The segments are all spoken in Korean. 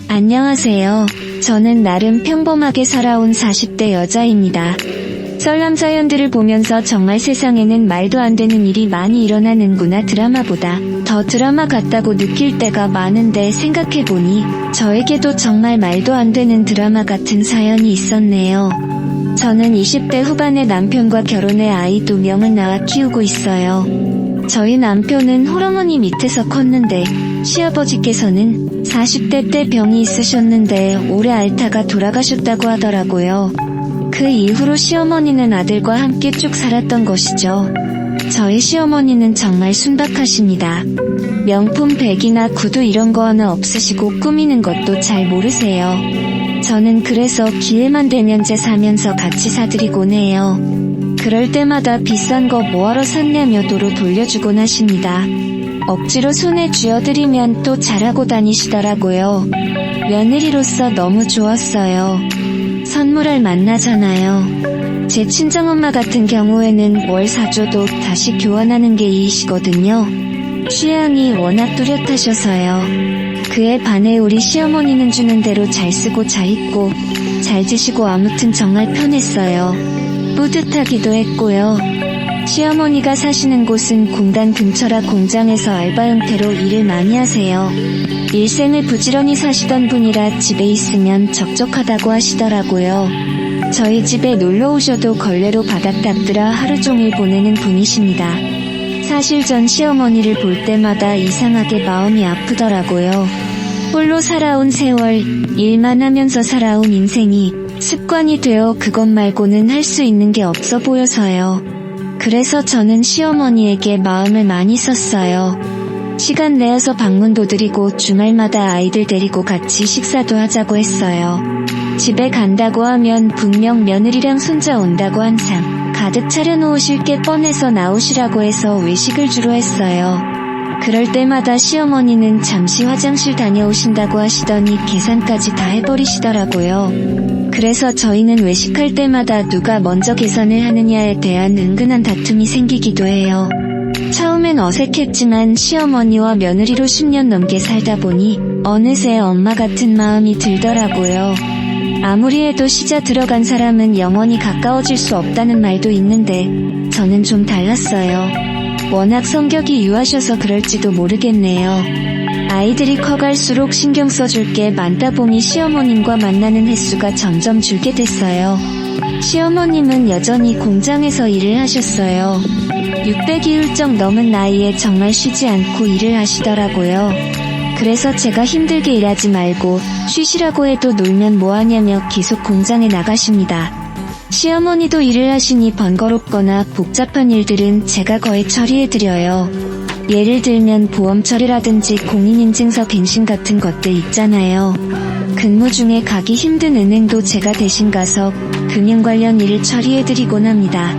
안녕하세요. 저는 나름 평범하게 살아온 40대 여자입니다. 썰남 사연들을 보면서 정말 세상에는 말도 안 되는 일이 많이 일어나는구나, 드라마보다 더 드라마 같다고 느낄 때가 많은데 생각해보니 저에게도 정말 말도 안 되는 드라마 같은 사연이 있었네요. 저는 20대 후반에 남편과 결혼해 아이 2명을 낳아 키우고 있어요. 저희 남편은 홀어머니 밑에서 컸는데 시아버지께서는 40대 때 병이 있으셨는데 오래 앓다가 돌아가셨다고 하더라고요. 그 이후로 시어머니는 아들과 함께 쭉 살았던 것이죠. 저희 시어머니는 정말 순박하십니다. 명품 백이나 구두 이런 거 하나 없으시고 꾸미는 것도 잘 모르세요. 저는 그래서 기회만 되면 제 사면서 같이 사드리곤 해요. 그럴 때마다 비싼 거 뭐하러 샀냐며 도로 돌려주곤 하십니다. 억지로 손에 쥐어드리면 또 잘하고 다니시더라고요. 며느리로서 너무 좋았어요. 선물할 만나잖아요. 제 친정엄마 같은 경우에는 뭘 사줘도 다시 교환하는 게 이이시거든요. 취향이 워낙 뚜렷하셔서요. 그에 반해 우리 시어머니는 주는 대로 잘 쓰고 잘 입고 잘 드시고 아무튼 정말 편했어요. 뿌듯하기도 했고요. 시어머니가 사시는 곳은 공단 근처라 공장에서 알바 형태로 일을 많이 하세요. 일생을 부지런히 사시던 분이라 집에 있으면 적적하다고 하시더라고요. 저희 집에 놀러 오셔도 걸레로 바닥 닦느라 하루 종일 보내는 분이십니다. 사실 전 시어머니를 볼 때마다 이상하게 마음이 아프더라고요. 홀로 살아온 세월, 일만 하면서 살아온 인생이 습관이 되어 그것 말고는 할 수 있는 게 없어 보여서요. 그래서 저는 시어머니에게 마음을 많이 썼어요. 시간 내어서 방문도 드리고 주말마다 아이들 데리고 같이 식사도 하자고 했어요. 집에 간다고 하면 분명 며느리랑 손자 온다고 항상 가득 차려놓으실 게 뻔해서 나오시라고 해서 외식을 주로 했어요. 그럴 때마다 시어머니는 잠시 화장실 다녀오신다고 하시더니 계산까지 다 해버리시더라고요. 그래서 저희는 외식할 때마다 누가 먼저 계산을 하느냐에 대한 은근한 다툼이 생기기도 해요. 처음엔 어색했지만 시어머니와 며느리로 10년 넘게 살다 보니 어느새 엄마 같은 마음이 들더라고요. 아무리 해도 시자 들어간 사람은 영원히 가까워질 수 없다는 말도 있는데 저는 좀 달랐어요. 워낙 성격이 유하셔서 그럴지도 모르겠네요. 아이들이 커갈수록 신경 써줄 게 많다 보니 시어머님과 만나는 횟수가 점점 줄게 됐어요. 시어머님은 여전히 공장에서 일을 하셨어요. 600이 훌쩍 넘은 나이에 정말 쉬지 않고 일을 하시더라고요. 그래서 제가 힘들게 일하지 말고 쉬시라고 해도 놀면 뭐하냐며 계속 공장에 나가십니다. 시어머니도 일을 하시니 번거롭거나 복잡한 일들은 제가 거의 처리해드려요. 예를 들면 보험 처리라든지 공인인증서 갱신 같은 것들 있잖아요. 근무 중에 가기 힘든 은행도 제가 대신 가서 금융 관련 일을 처리해드리곤 합니다.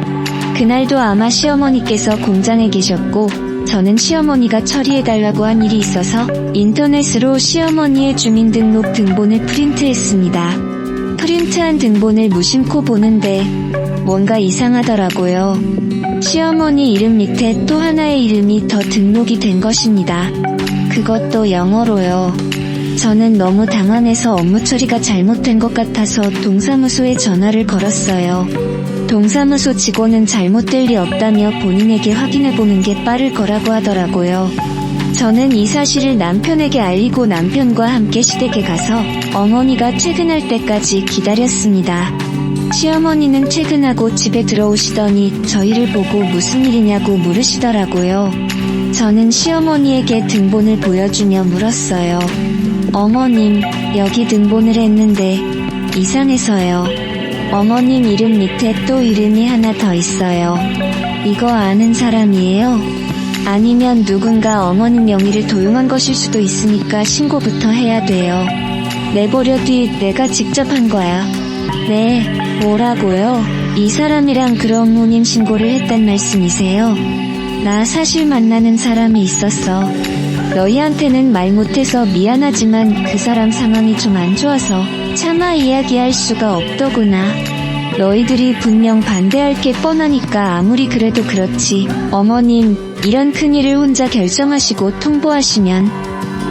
그날도 아마 시어머니께서 공장에 계셨고 저는 시어머니가 처리해달라고 한 일이 있어서 인터넷으로 시어머니의 주민등록 등본을 프린트했습니다. 프린트한 등본을 무심코 보는데 뭔가 이상하더라고요. 시어머니 이름 밑에 또 하나의 이름이 더 등록이 된 것입니다. 그것도 영어로요. 저는 너무 당황해서 업무 처리가 잘못된 것 같아서 동사무소에 전화를 걸었어요. 동사무소 직원은 잘못될 리 없다며 본인에게 확인해보는 게 빠를 거라고 하더라고요. 저는 이 사실을 남편에게 알리고 남편과 함께 시댁에 가서 어머니가 퇴근할 때까지 기다렸습니다. 시어머니는 퇴근하고 집에 들어오시더니 저희를 보고 무슨 일이냐고 물으시더라고요. 저는 시어머니에게 등본을 보여주며 물었어요. 어머님, 여기 등본을 했는데 이상해서요. 어머님 이름 밑에 또 이름이 하나 더 있어요. 이거 아는 사람이에요? 아니면 누군가 어머님 명의를 도용한 것일 수도 있으니까 신고부터 해야 돼요. 내버려 뒤 내가 직접 한 거야. 네, 뭐라고요? 이 사람이랑 그럼 혼인 신고를 했단 말씀이세요? 나 사실 만나는 사람이 있었어. 너희한테는 말 못해서 미안하지만 그 사람 상황이 좀 안 좋아서 차마 이야기할 수가 없더구나. 너희들이 분명 반대할 게 뻔하니까 아무리 그래도 그렇지. 어머님, 이런 큰일을 혼자 결정하시고 통보하시면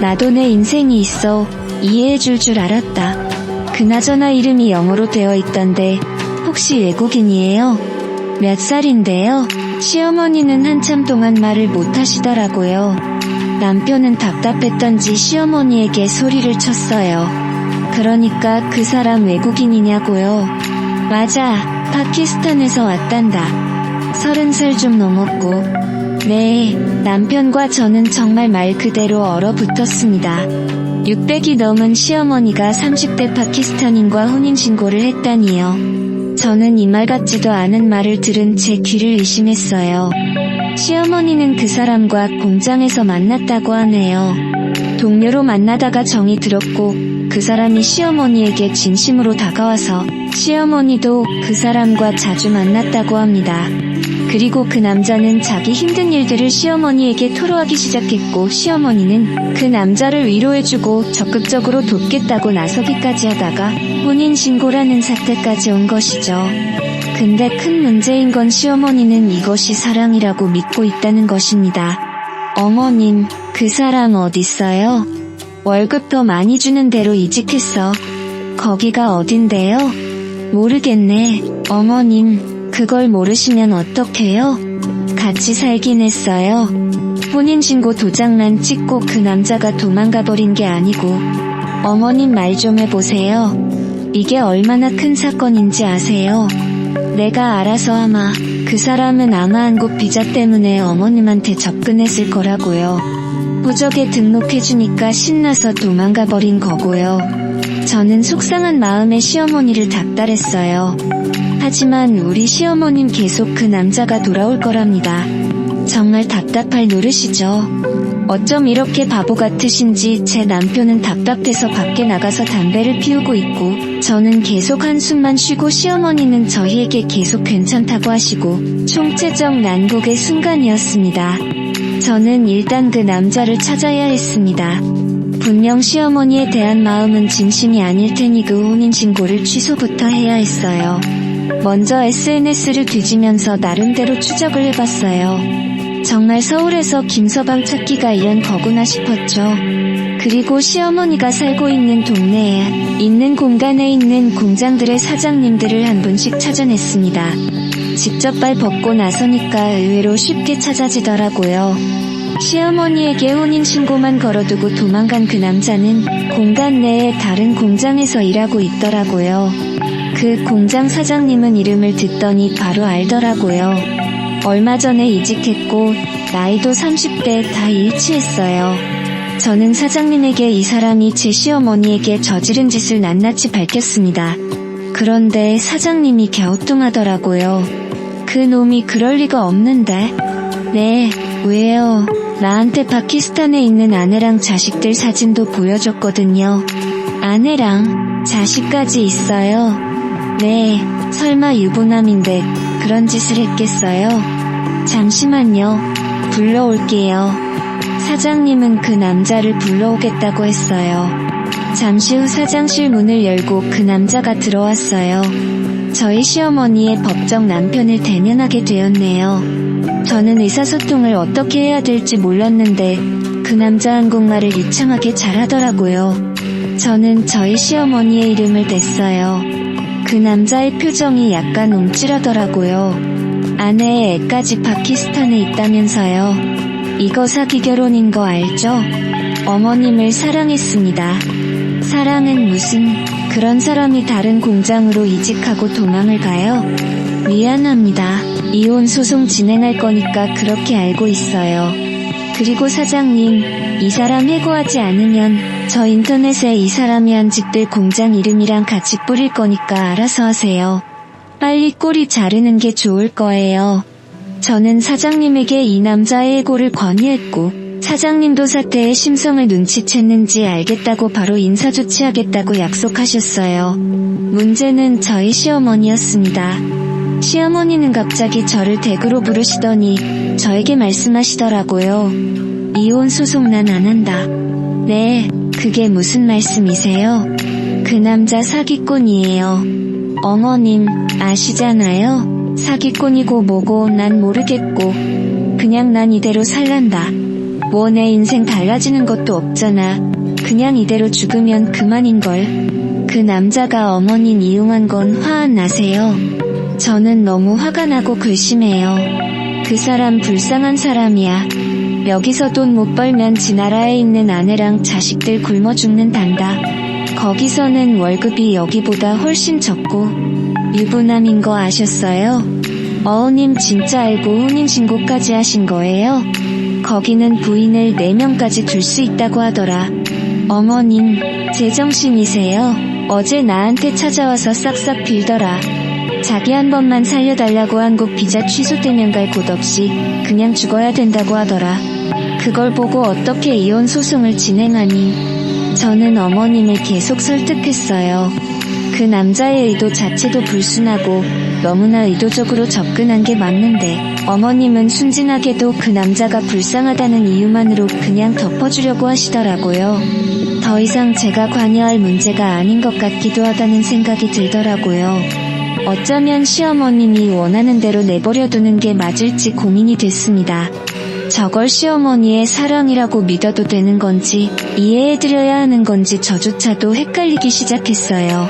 나도 내 인생이 있어. 이해해줄 줄 알았다. 그나저나 이름이 영어로 되어 있던데 혹시 외국인이에요? 몇 살인데요? 시어머니는 한참 동안 말을 못하시더라고요. 남편은 답답했던지 시어머니에게 소리를 쳤어요. 그러니까 그 사람 외국인이냐고요? 맞아, 파키스탄에서 왔단다. 30살 좀 넘었고. 네, 남편과 저는 정말 말 그대로 얼어붙었습니다. 600이 넘은 시어머니가 30대 파키스탄인과 혼인신고를 했다니요. 저는 이 말 같지도 않은 말을 들은 제 귀를 의심했어요. 시어머니는 그 사람과 공장에서 만났다고 하네요. 동료로 만나다가 정이 들었고 그 사람이 시어머니에게 진심으로 다가와서 시어머니도 그 사람과 자주 만났다고 합니다. 그리고 그 남자는 자기 힘든 일들을 시어머니에게 토로하기 시작했고 시어머니는 그 남자를 위로해주고 적극적으로 돕겠다고 나서기까지 하다가 혼인신고라는 사태까지 온 것이죠. 근데 큰 문제인 건 시어머니는 이것이 사랑이라고 믿고 있다는 것입니다. 어머님, 그 사람 어딨어요? 월급 더 많이 주는 데로 이직했어. 거기가 어딘데요? 모르겠네. 어머님, 그걸 모르시면 어떡해요? 같이 살긴 했어요. 혼인신고 도장만 찍고 그 남자가 도망가버린 게 아니고. 어머님 말 좀 해보세요. 이게 얼마나 큰 사건인지 아세요? 내가 알아서 아마 그 사람은 아마 한국 비자 때문에 어머님한테 접근했을 거라고요. 부적에 등록해주니까 신나서 도망가버린 거고요. 저는 속상한 마음에 시어머니를 닥달했어요. 하지만 우리 시어머님 계속 그 남자가 돌아올 거랍니다. 정말 답답할 노릇이죠. 어쩜 이렇게 바보 같으신지 제 남편은 답답해서 밖에 나가서 담배를 피우고 있고 저는 계속 한숨만 쉬고 시어머니는 저희에게 계속 괜찮다고 하시고 총체적 난국의 순간이었습니다. 저는 일단 그 남자를 찾아야 했습니다. 분명 시어머니에 대한 마음은 진심이 아닐 테니 그 혼인신고를 취소부터 해야 했어요. 먼저 SNS를 뒤지면서 나름대로 추적을 해봤어요. 정말 서울에서 김서방 찾기가 이런 거구나 싶었죠. 그리고 시어머니가 살고 있는 동네에 있는 공간에 있는 공장들의 사장님들을 한 분씩 찾아냈습니다. 직접 발 벗고 나서니까 의외로 쉽게 찾아지더라고요. 시어머니에게 혼인신고만 걸어두고 도망간 그 남자는 공간 내에 다른 공장에서 일하고 있더라고요. 그 공장 사장님은 이름을 듣더니 바로 알더라고요. 얼마 전에 이직했고 나이도 30대 다 일치했어요. 저는 사장님에게 이 사람이 제 시어머니에게 저지른 짓을 낱낱이 밝혔습니다. 그런데 사장님이 갸우뚱하더라고요. 그 놈이 그럴 리가 없는데. 네, 왜요? 나한테 파키스탄에 있는 아내랑 자식들 사진도 보여줬거든요. 아내랑 자식까지 있어요? 네, 설마 유부남인데 그런 짓을 했겠어요? 잠시만요. 불러올게요. 사장님은 그 남자를 불러오겠다고 했어요. 잠시 후 사장실 문을 열고 그 남자가 들어왔어요. 저희 시어머니의 법정 남편을 대면하게 되었네요. 저는 의사소통을 어떻게 해야 될지 몰랐는데 그 남자 한국말을 유창하게 잘하더라고요. 저는 저희 시어머니의 이름을 댔어요. 그 남자의 표정이 약간 움찔하더라고요. 아내의 애까지 파키스탄에 있다면서요. 이거 사기 결혼인 거 알죠? 어머님을 사랑했습니다. 사랑은 무슨 그런 사람이 다른 공장으로 이직하고 도망을 가요? 미안합니다. 이혼 소송 진행할 거니까 그렇게 알고 있어요. 그리고 사장님, 이 사람 해고하지 않으면 저 인터넷에 이 사람이 한 집들 공장 이름이랑 같이 뿌릴 거니까 알아서 하세요. 빨리 꼬리 자르는 게 좋을 거예요. 저는 사장님에게 이 남자의 해고를 건의했고 사장님도 사태의 심성을 눈치챘는지 알겠다고 바로 인사조치하겠다고 약속하셨어요. 문제는 저희 시어머니였습니다. 시어머니는 갑자기 저를 댁으로 부르시더니 저에게 말씀하시더라고요. 이혼 소송 난 안 한다. 네, 그게 무슨 말씀이세요? 그 남자 사기꾼이에요. 어머님, 아시잖아요. 사기꾼이고 뭐고 난 모르겠고 그냥 난 이대로 살란다. 뭐 내 인생 달라지는 것도 없잖아. 그냥 이대로 죽으면 그만인걸. 그 남자가 어머님 이용한 건 화 안 나세요? 저는 너무 화가 나고 괘씸해요. 그 사람 불쌍한 사람이야. 여기서 돈 못 벌면 지 나라에 있는 아내랑 자식들 굶어 죽는단다. 거기서는 월급이 여기보다 훨씬 적고 유부남인 거 아셨어요? 어우님 진짜 알고 혼인신고까지 하신 거예요? 거기는 부인을 4명까지 둘 수 있다고 하더라. 어머님, 제정신이세요? 어제 나한테 찾아와서 싹싹 빌더라. 자기 한 번만 살려달라고 한국 비자 취소되면 갈 곳 없이 그냥 죽어야 된다고 하더라. 그걸 보고 어떻게 이혼 소송을 진행하니? 저는 어머님을 계속 설득했어요. 그 남자의 의도 자체도 불순하고 너무나 의도적으로 접근한 게 맞는데 어머님은 순진하게도 그 남자가 불쌍하다는 이유만으로 그냥 덮어주려고 하시더라고요. 더 이상 제가 관여할 문제가 아닌 것 같기도 하다는 생각이 들더라고요. 어쩌면 시어머님이 원하는 대로 내버려두는 게 맞을지 고민이 됐습니다. 저걸 시어머니의 사랑이라고 믿어도 되는 건지 이해해드려야 하는 건지 저조차도 헷갈리기 시작했어요.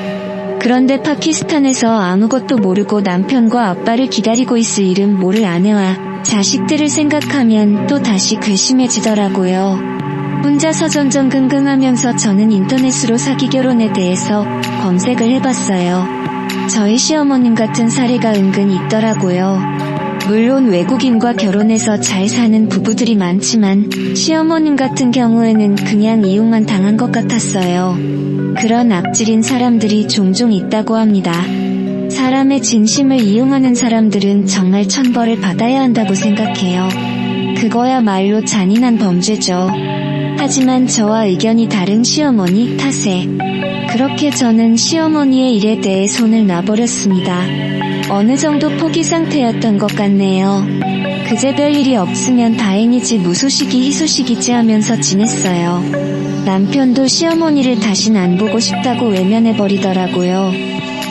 그런데 파키스탄에서 아무것도 모르고 남편과 아빠를 기다리고 있을 이름 모를 아내와 자식들을 생각하면 또 다시 괘씸해지더라고요. 혼자서 전전긍긍하면서 저는 인터넷으로 사기 결혼에 대해서 검색을 해봤어요. 저희 시어머님 같은 사례가 은근 있더라고요. 물론 외국인과 결혼해서 잘 사는 부부들이 많지만 시어머님 같은 경우에는 그냥 이용만 당한 것 같았어요. 그런 악질인 사람들이 종종 있다고 합니다. 사람의 진심을 이용하는 사람들은 정말 천벌을 받아야 한다고 생각해요. 그거야말로 잔인한 범죄죠. 하지만 저와 의견이 다른 시어머니 탓에 그렇게 저는 시어머니의 일에 대해 손을 놔버렸습니다. 어느 정도 포기 상태였던 것 같네요. 그제 별일이 없으면 다행이지 무소식이 희소식이지 하면서 지냈어요. 남편도 시어머니를 다신 안 보고 싶다고 외면해버리더라고요.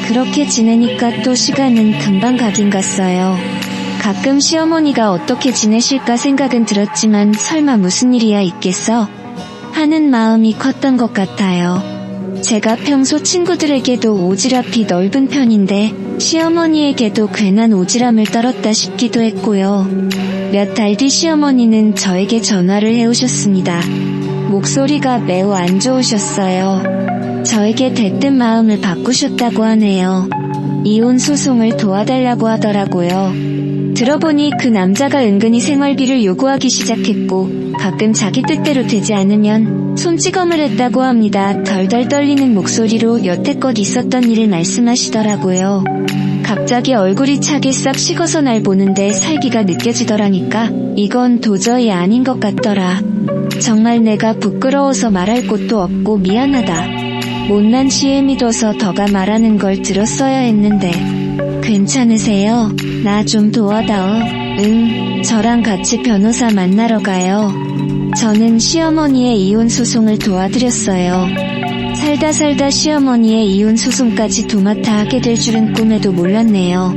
그렇게 지내니까 또 시간은 금방 가긴 갔어요. 가끔 시어머니가 어떻게 지내실까 생각은 들었지만 설마 무슨 일이야 있겠어? 하는 마음이 컸던 것 같아요. 제가 평소 친구들에게도 오지랖이 넓은 편인데 시어머니에게도 괜한 오지랖을 떨었다 싶기도 했고요. 몇 달 뒤 시어머니는 저에게 전화를 해오셨습니다. 목소리가 매우 안 좋으셨어요. 저에게 대뜸 마음을 바꾸셨다고 하네요. 이혼 소송을 도와달라고 하더라고요. 들어보니 그 남자가 은근히 생활비를 요구하기 시작했고 가끔 자기 뜻대로 되지 않으면 손찌검을 했다고 합니다. 덜덜 떨리는 목소리로 여태껏 있었던 일을 말씀하시더라고요. 갑자기 얼굴이 차게 싹 식어서 날 보는데 살기가 느껴지더라니까. 이건 도저히 아닌 것 같더라. 정말 내가 부끄러워서 말할 곳도 없고 미안하다. 못난 시에 믿어서 더가 말하는 걸 들었어야 했는데. 괜찮으세요? 나 좀 도와다오. 응, 저랑 같이 변호사 만나러 가요. 저는 시어머니의 이혼 소송을 도와드렸어요. 살다 시어머니의 이혼 소송까지 도맡아 하게 될 줄은 꿈에도 몰랐네요.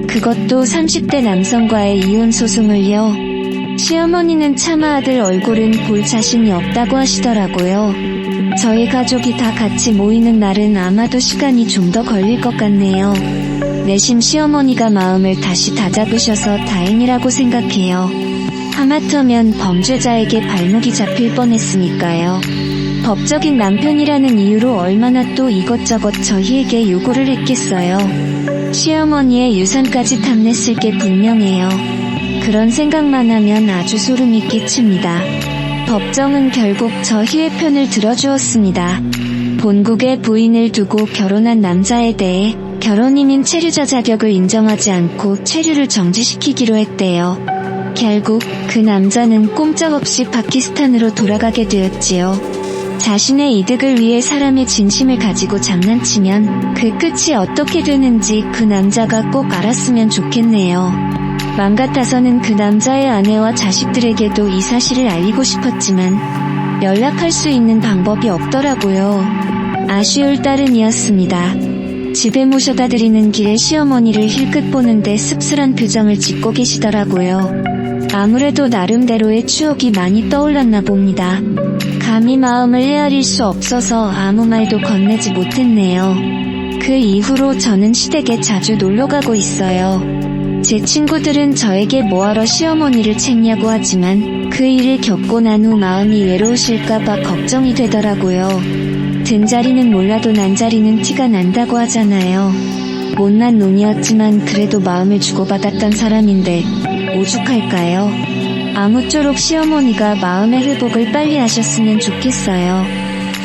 그것도 30대 남성과의 이혼 소송을요. 시어머니는 차마 아들 얼굴은 볼 자신이 없다고 하시더라고요. 저희 가족이 다 같이 모이는 날은 아마도 시간이 좀 더 걸릴 것 같네요. 내심 시어머니가 마음을 다시 다잡으셔서 다행이라고 생각해요. 하마터면 범죄자에게 발목이 잡힐 뻔했으니까요. 법적인 남편이라는 이유로 얼마나 또 이것저것 저희에게 요구를 했겠어요. 시어머니의 유산까지 탐냈을 게 분명해요. 그런 생각만 하면 아주 소름이 끼칩니다. 법정은 결국 저희의 편을 들어주었습니다. 본국에 부인을 두고 결혼한 남자에 대해 결혼이민 체류자 자격을 인정하지 않고 체류를 정지시키기로 했대요. 결국 그 남자는 꼼짝없이 파키스탄으로 돌아가게 되었지요. 자신의 이득을 위해 사람의 진심을 가지고 장난치면 그 끝이 어떻게 되는지 그 남자가 꼭 알았으면 좋겠네요. 맘 같아서는 그 남자의 아내와 자식들에게도 이 사실을 알리고 싶었지만 연락할 수 있는 방법이 없더라고요. 아쉬울 따름이었습니다. 집에 모셔다 드리는 길에 시어머니를 힐끗 보는데 씁쓸한 표정을 짓고 계시더라고요. 아무래도 나름대로의 추억이 많이 떠올랐나 봅니다. 감히 마음을 헤아릴 수 없어서 아무 말도 건네지 못했네요. 그 이후로 저는 시댁에 자주 놀러가고 있어요. 제 친구들은 저에게 뭐하러 시어머니를 챙냐고 하지만 그 일을 겪고 난 후 마음이 외로우실까봐 걱정이 되더라고요. 든 자리는 몰라도 난 자리는 티가 난다고 하잖아요. 못난 놈이었지만 그래도 마음을 주고받았던 사람인데 오죽할까요? 아무쪼록 시어머니가 마음의 회복을 빨리 하셨으면 좋겠어요.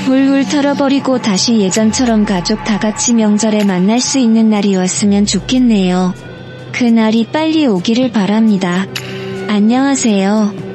훌훌 털어버리고 다시 예전처럼 가족 다 같이 명절에 만날 수 있는 날이 왔으면 좋겠네요. 그 날이 빨리 오기를 바랍니다. 안녕하세요.